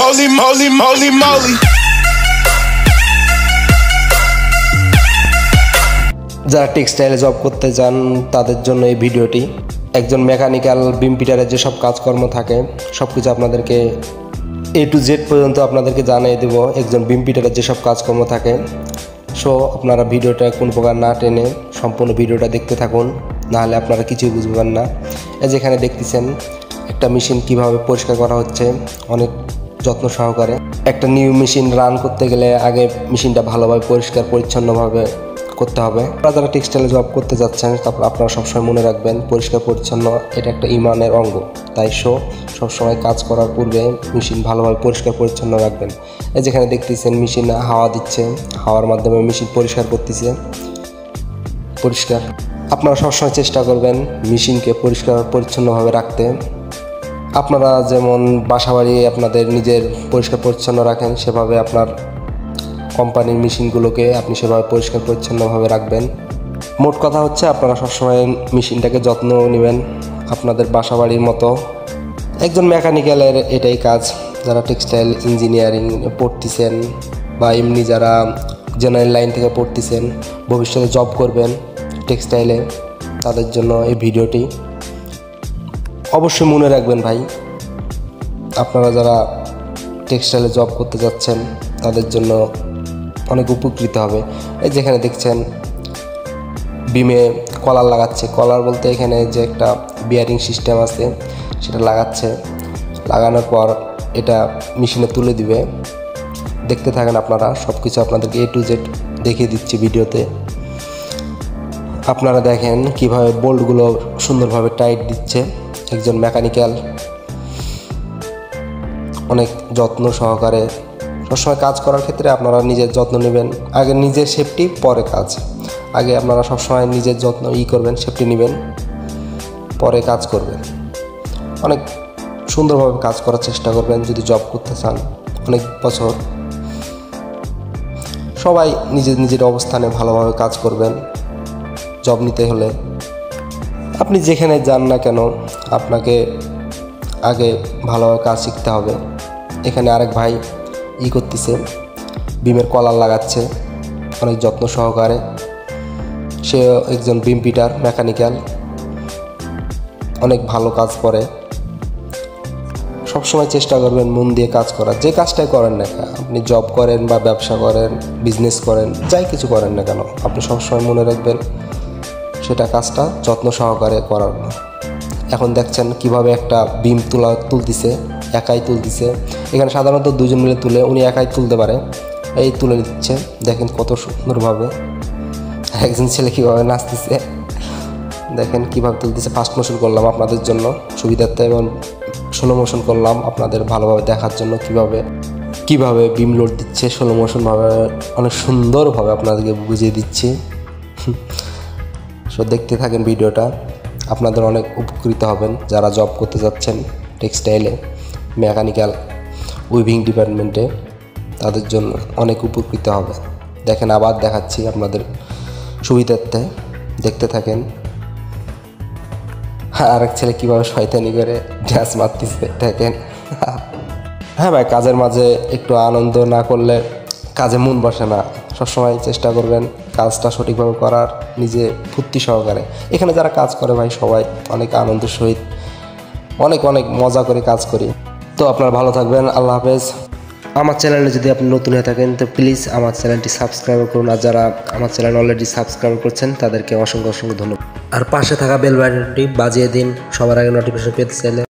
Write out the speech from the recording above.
Holy moly, moly, moly. যারা টেক্সটাইলে job করতে যান তাদের জন্য এই ভিডিওটি। একজন মেকানিক্যাল বিম পিটারের যেসব কাজকর্ম থাকে সব কিছু আপনাদেরকে A to Z পর্যন্ত আপনাদেরকে জানিয়ে দেব। একজন বিম পিটারের যেসব কাজকর্ম থাকে, সো আপনারা ভিডিওটা কোনো প্রকার না টেনে সম্পূর্ণ ভিডিওটা দেখতে থাকুন, নাহলে আপনারা কিছুই বুঝবেন না। যেখানে দেখতেছেন একটা মেশিন কিভাবে পরিষ্কার করা হচ্ছে অনেক যত্ন সহকারে। একটা নিউ মেশিন রান করতে গেলে আগে মেশিনটা ভালোভাবে পরিষ্কার পরিচ্ছন্নভাবে করতে হবে। আপনারা যারা টেক্সটাইলে জব করতে যাচ্ছেন তারপর আপনারা সবসময় মনে রাখবেন পরিষ্কার পরিচ্ছন্ন এটা একটা ইমানের অঙ্গ। তাই সবসময় কাজ করার পূর্বে মেশিন ভালোভাবে পরিষ্কার পরিচ্ছন্ন রাখবেন। যেখানে দেখতেছেন মেশিন হাওয়া দিচ্ছে, হাওয়ার মাধ্যমে মেশিন পরিষ্কার করতেছে। আপনারা সবসময় চেষ্টা করবেন মেশিনকে পরিষ্কার পরিচ্ছন্নভাবে রাখতে। আপনারা যেমন বাসাবাড়ি আপনাদের নিজের পরিষ্কার পরিচ্ছন্ন রাখেন, সেভাবে আপনার কোম্পানির মেশিনগুলোকে আপনি সেভাবে পরিষ্কার পরিচ্ছন্নভাবে রাখবেন। মোট কথা হচ্ছে আপনারা সবসময় মেশিনটাকে যত্ন নেবেন আপনাদের বাসাবাড়ির মতো। একজন মেকানিক্যালের এটাই কাজ। যারা টেক্সটাইল ইঞ্জিনিয়ারিং পড়তেছেন বা এমনি যারা জেনারেল লাইন থেকে পড়তেছেন, ভবিষ্যতে জব করবেন টেক্সটাইলে, তাদের জন্য এই ভিডিওটি। অবশ্যই মনে রাখবেন ভাই, আপনারা যারা টেক্সটাইলে জব করতে যাচ্ছেন তাদের জন্য অনেক উপকৃত হবে। এই যেখানে দেখছেন বিমে কলার লাগাচ্ছে। কলার বলতে এখানে যে একটা বিয়ারিং সিস্টেম আছে সেটা লাগাচ্ছে। লাগানোর পর এটা মেশিনে তুলে দিবে। দেখতে থাকেন আপনারা, সব কিছু আপনাদেরকে A to Z দেখিয়ে দিচ্ছি ভিডিওতে। আপনারা দেখেন কিভাবে বোল্টগুলো সুন্দরভাবে টাইট দিচ্ছে একজন মেকানিক্যাল। অনেক যত্ন সহকারে সবসময় কাজ করার ক্ষেত্রে আপনারা নিজের যত্ন নেবেন। আগে নিজের সেফটি, পরে কাজ। আগে আপনারা সবসময় নিজের যত্ন করবেন, সেফটি নেবেন, পরে কাজ করবেন। অনেক সুন্দরভাবে কাজ করার চেষ্টা করবেন যদি জব করতে চান অনেক বছর। সবাই নিজের অবস্থানে ভালোভাবে কাজ করবেন। জব নিতে হলে আপনি যেখানে যান না কেন আপনাকে আগে ভালোভাবে কাজ শিখতে হবে। এখানে আরেক ভাই করতেছে, বিমের কলার লাগাচ্ছে অনেক যত্ন সহকারে। সে একজন বিম পিটার মেকানিক্যাল, অনেক ভালো কাজ করে। সবসময় চেষ্টা করবেন মন দিয়ে কাজ করার। যে কাজটাই করেন না কেন, আপনি জব করেন বা ব্যবসা করেন, বিজনেস করেন, যাই কিছু করেন না কেন, আপনি সবসময় মনে রাখবেন সেটা কাজটা যত্ন সহকারে করার। এখন দেখছেন কিভাবে একটা বিম তুলতেছে, একাই তুলতেছে। এখানে সাধারণত দুজন মিলে তুলে, উনি একাই তুলতে পারে, এই তুলে দিচ্ছে। দেখেন কত সুন্দরভাবে। একজন ছেলে কীভাবে নাচতেছে, দেখেন কীভাবে তুলতেছে। ফাস্ট মোশন করলাম আপনাদের জন্য সুবিধার্থে, এবং স্লো মোশন করলাম আপনাদের ভালোভাবে দেখার জন্য কিভাবে বিম লোড দিচ্ছে। স্লো মোশনভাবে অনেক সুন্দরভাবে আপনাদেরকে বুঝিয়ে দিচ্ছি। সো দেখতে থাকেন ভিডিওটা, আপনাদের অনেক উপকৃত হবেন যারা জব করতে যাচ্ছেন টেক্সটাইলে, মেকানিক্যাল উইভিং ডিপার্টমেন্টে, তাদের জন্য অনেক উপকৃত হবে। দেখেন আবার দেখাচ্ছি আপনাদের সুবিধার্থে, দেখতে থাকেন। আরেক ছেলে কীভাবে শয়তানি করে ড্যান্স মারতেছে দেখেন। হ্যাঁ ভাই, কাজের মাঝে একটু আনন্দ না করলে কাজে মন বসে না। সবসময় চেষ্টা করবেন কাজটা সঠিকভাবে করার, নিজে ফুর্তি সহকারে। এখানে যারা কাজ করে ভাই সবাই অনেক আনন্দের সহিত অনেক মজা করে কাজ করি। তো আপনারা ভালো থাকবেন, আল্লাহ হাফেজ। আমার চ্যানেলে যদি আপনি নতুন হয়ে থাকেন তো প্লিজ আমার চ্যানেলটি সাবস্ক্রাইব করুন, আর যারা আমার চ্যানেল অলরেডি সাবস্ক্রাইব করছেন তাদেরকে অসংখ্য ধন্যবাদ। আর পাশে থাকা বেল বাটনটি বাজিয়ে দিন সবার আগে নোটিফিকেশন পেতে চাইলে।